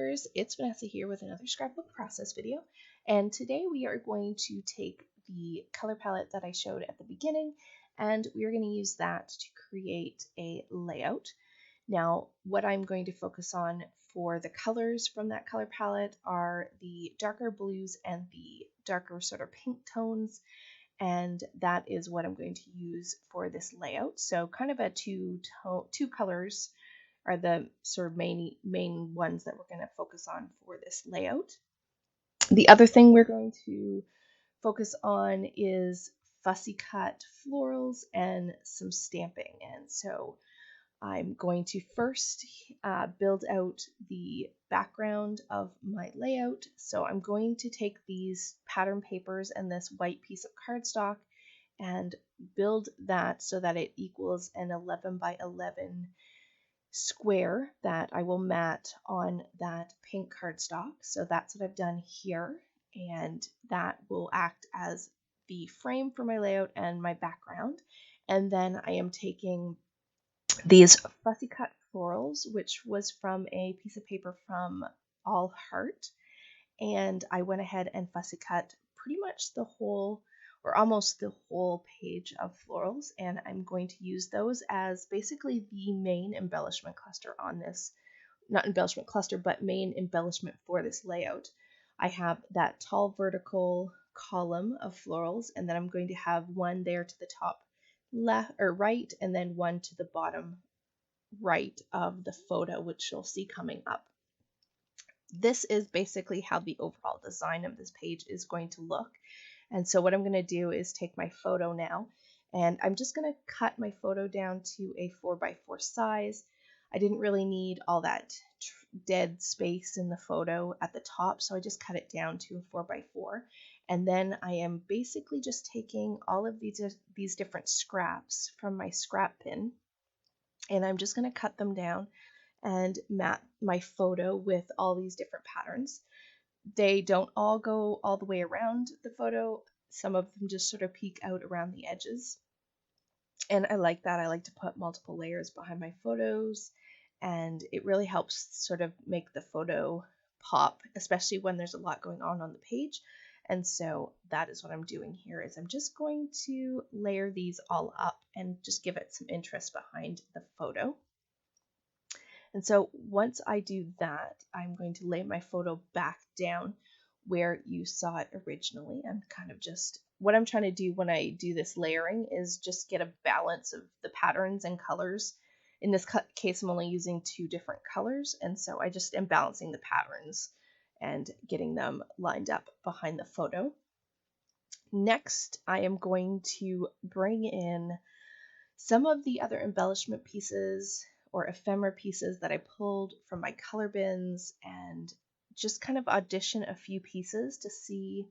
It's Vanessa here with another scrapbook process video, and today we are going to take the color palette that I showed at the beginning and we are going to use that to create a layout. Now, what I'm going to focus on for the colors from that color palette are the darker blues and the darker sort of pink tones, and that is what I'm going to use for this layout. So kind of a two colors are the sort of main ones that we're going to focus on for this layout. The other thing we're going to focus on is fussy cut florals and some stamping. And so I'm going to first build out the background of my layout. So I'm going to take these pattern papers and this white piece of cardstock and build that so that it equals an 11 by 11 square that I will mat on that pink cardstock. So that's what I've done here, and that will act as the frame for my layout and my background. And then I am taking these fussy cut florals, which was from a piece of paper from All Heart, and I went ahead and fussy cut pretty much the whole or almost the whole page of florals, and I'm going to use those as basically the main embellishment cluster on this, not embellishment cluster, but main embellishment for this layout. I have that tall vertical column of florals, and then I'm going to have one there to the top left or right, and then one to the bottom right of the photo, which you'll see coming up. This is basically how the overall design of this page is going to look. And so what I'm going to do is take my photo now, and I'm just going to cut my photo down to a 4x4 size. I didn't really need all that dead space in the photo at the top, so I just cut it down to a 4x4. And then I am basically just taking all of these different scraps from my scrap bin, and I'm just going to cut them down and mat my photo with all these different patterns. They don't all go all the way around the photo. Some of them just sort of peek out around the edges. And I like that. I like to put multiple layers behind my photos, and it really helps sort of make the photo pop, especially when there's a lot going on the page. And so that is what I'm doing here, is I'm just going to layer these all up and just give it some interest behind the photo. And so once I do that, I'm going to lay my photo back down where you saw it originally. And kind of just what I'm trying to do when I do this layering is just get a balance of the patterns and colors. In this case, I'm only using 2 different colors, and so I just am balancing the patterns and getting them lined up behind the photo. Next, I am going to bring in some of the other embellishment pieces or ephemera pieces that I pulled from my color bins, and just kind of audition a few pieces to see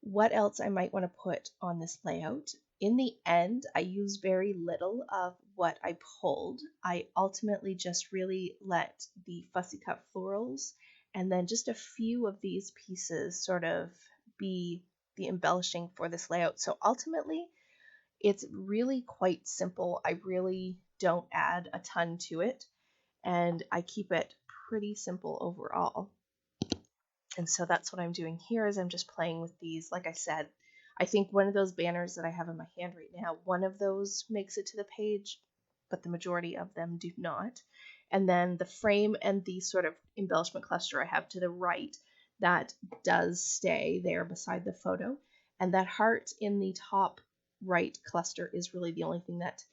what else I might want to put on this layout. In the end, I use very little of what I pulled. I ultimately just really let the fussy cut florals and then just a few of these pieces sort of be the embellishing for this layout. So ultimately, it's really quite simple. I really don't add a ton to it, and I keep it pretty simple overall. And so that's what I'm doing here, is I'm just playing with these. Like I said, I think one of those banners that I have in my hand right now, one of those makes it to the page, but the majority of them do not. And then the frame and the sort of embellishment cluster I have to the right, that does stay there beside the photo. And that heart in the top right cluster is really the only thing that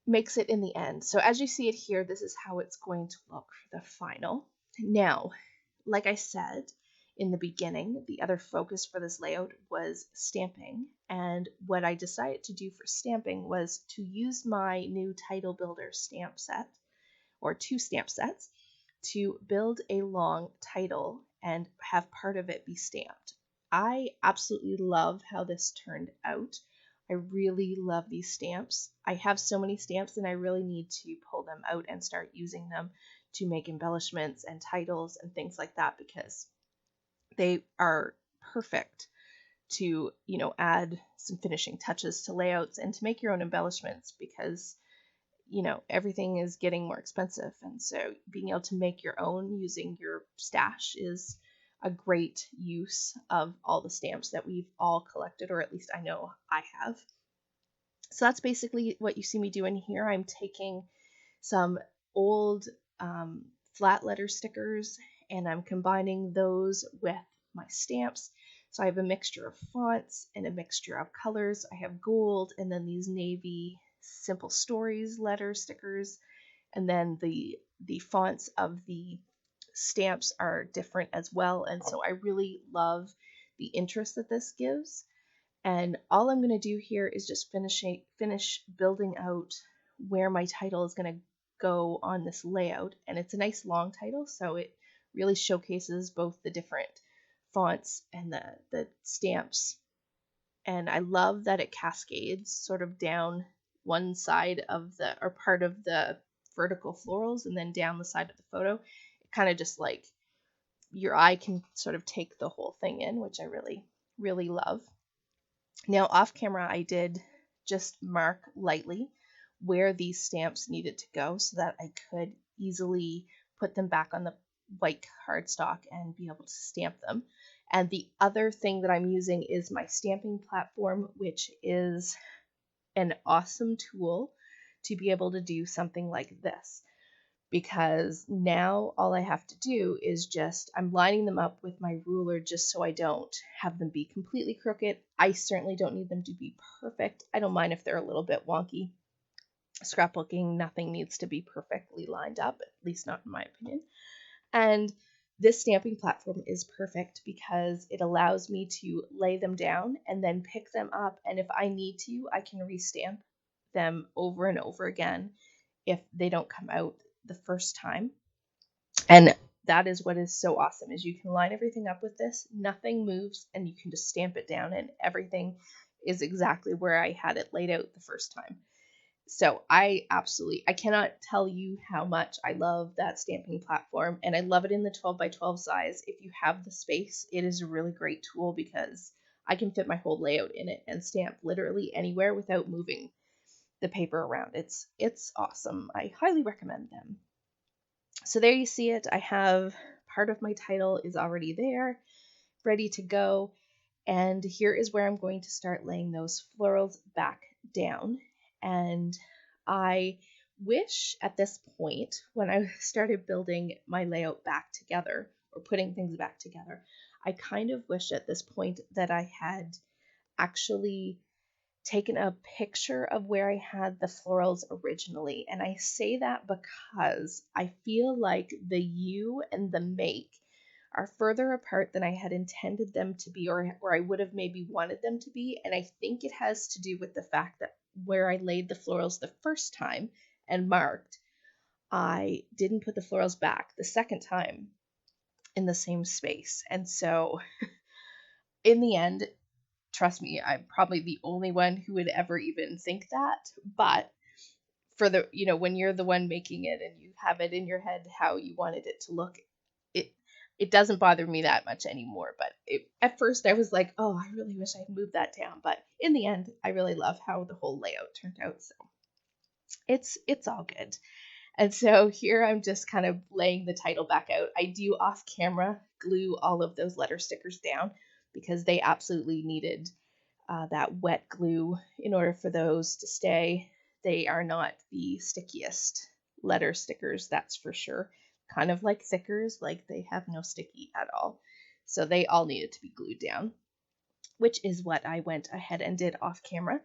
makes it in the end. So as you see it here, this is how it's going to look for the final. Now, like I said in the beginning, the other focus for this layout was stamping. And what I decided to do for stamping was to use my new Title Builder stamp set, or 2 stamp sets, to build a long title and have part of it be stamped. I absolutely love how this turned out. I really love these stamps. I have so many stamps, and I really need to pull them out and start using them to make embellishments and titles and things like that, because they are perfect to, add some finishing touches to layouts and to make your own embellishments, because you know, everything is getting more expensive. And so being able to make your own using your stash is a great use of all the stamps that we've all collected, or at least I know I have. So that's basically what you see me doing here. I'm taking some old flat letter stickers and I'm combining those with my stamps. So I have a mixture of fonts and a mixture of colors. I have gold and then these navy simple stories letter stickers, and then the fonts of the stamps are different as well. And so I really love the interest that this gives. And all I'm going to do here is just finish building out where my title is going to go on this layout. And it's a nice long title, so it really showcases both the different fonts and the stamps. And I love that it cascades sort of down one side of the, or part of the vertical florals and then down the side of the photo. It kind of just like your eye can sort of take the whole thing in, which I really, really love. Now off camera, I did just mark lightly where these stamps needed to go so that I could easily put them back on the white cardstock and be able to stamp them. And the other thing that I'm using is my stamping platform, which is an awesome tool to be able to do something like this. Because now all I have to do is just, I'm lining them up with my ruler just so I don't have them be completely crooked. I certainly don't need them to be perfect. I don't mind if they're a little bit wonky. Scrapbooking, nothing needs to be perfectly lined up, at least not in my opinion. And this stamping platform is perfect because it allows me to lay them down and then pick them up. And if I need to, I can restamp them over and over again if they don't come out the first time. And that is what is so awesome, is you can line everything up with this, nothing moves, and you can just stamp it down and everything is exactly where I had it laid out the first time. So I cannot tell you how much I love that stamping platform, and I love it in the 12 by 12 size. If you have the space, it is a really great tool because I can fit my whole layout in it and stamp literally anywhere without moving the paper around. It's awesome. I highly recommend them. So there you see it. I have part of my title is already there, ready to go. And here is where I'm going to start laying those florals back down. And I wish at this point, when I started building my layout back together or putting things back together, I kind of wish at this point that I had actually taken a picture of where I had the florals originally. And I say that because I feel like the you and the make are further apart than I had intended them to be, or I would have maybe wanted them to be. And I think it has to do with the fact that where I laid the florals the first time and marked, I didn't put the florals back the second time in the same space. And so in the end, trust me, I'm probably the only one who would ever even think that. But for the, you know, when you're the one making it and you have it in your head how you wanted it to look, it doesn't bother me that much anymore. But at first I was like, oh, I really wish I'd moved that down. But in the end, I really love how the whole layout turned out. So it's all good. And so here I'm just kind of laying the title back out. I do off camera glue all of those letter stickers down because they absolutely needed that wet glue in order for those to stay. They are not the stickiest letter stickers, that's for sure. Kind of like thickers, like they have no sticky at all. So they all needed to be glued down, which is what I went ahead and did off camera.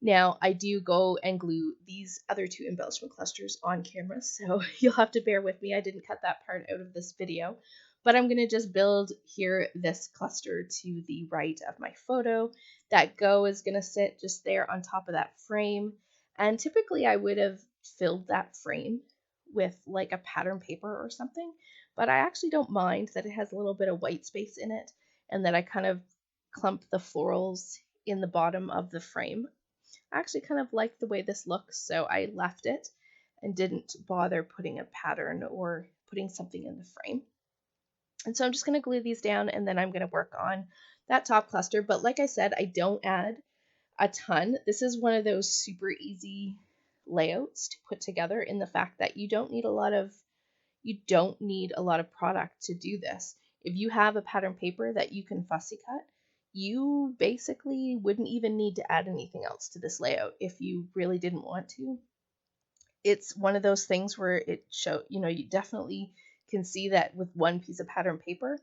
Now I do go and glue these other two embellishment clusters on camera, so you'll have to bear with me. I didn't cut that part out of this video, but I'm gonna just build here this cluster to the right of my photo. That go is gonna sit just there on top of that frame. And typically I would have filled that frame with like a pattern paper or something, but I actually don't mind that it has a little bit of white space in it and that I kind of clump the florals in the bottom of the frame. I actually kind of like the way this looks, so I left it and didn't bother putting a pattern or putting something in the frame. And so I'm just going to glue these down and then I'm going to work on that top cluster. But like I said, I don't add a ton. This is one of those super easy layouts to put together, in the fact that you don't need a lot of product to do this. If you have a pattern paper that you can fussy cut, you basically wouldn't even need to add anything else to this layout if you really didn't want to. It's one of those things where you definitely can see that with one piece of pattern paper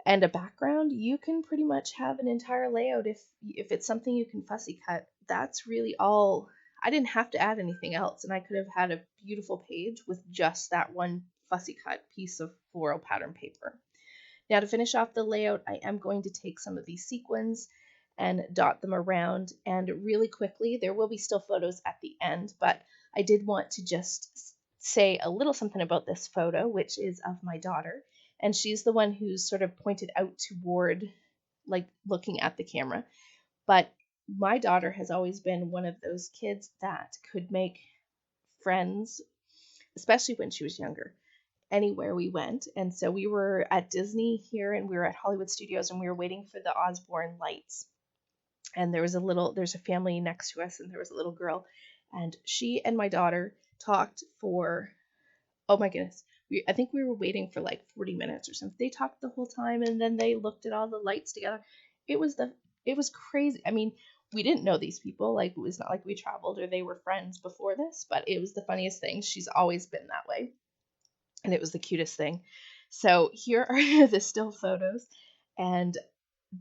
and a background, you can pretty much have an entire layout if it's something you can fussy cut. That's really all. I didn't have to add anything else, and I could have had a beautiful page with just that one fussy cut piece of floral pattern paper. Now, to finish off the layout, I am going to take some of these sequins and dot them around, and really quickly, there will be still photos at the end, but I did want to just say a little something about this photo, which is of my daughter, and she's the one who's sort of pointed out toward, like, looking at the camera. But my daughter has always been one of those kids that could make friends, especially when she was younger, anywhere we went. And so we were at Disney here, and we were at Hollywood Studios, and we were waiting for the Osborne lights. And there's a family next to us, and there was a little girl, and she and my daughter talked for, oh my goodness, I think we were waiting for like 40 minutes or something. They talked the whole time, and then they looked at all the lights together. It was crazy. I mean, we didn't know these people. Like, it was not like we traveled or they were friends before this, but it was the funniest thing. She's always been that way, and it was the cutest thing. So here are the still photos, and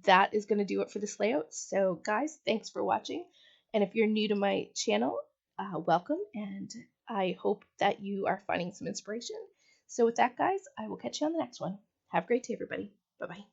that is going to do it for this layout. So guys, thanks for watching. And if you're new to my channel, welcome, and I hope that you are finding some inspiration. So with that, guys, I will catch you on the next one. Have a great day, everybody. Bye-bye.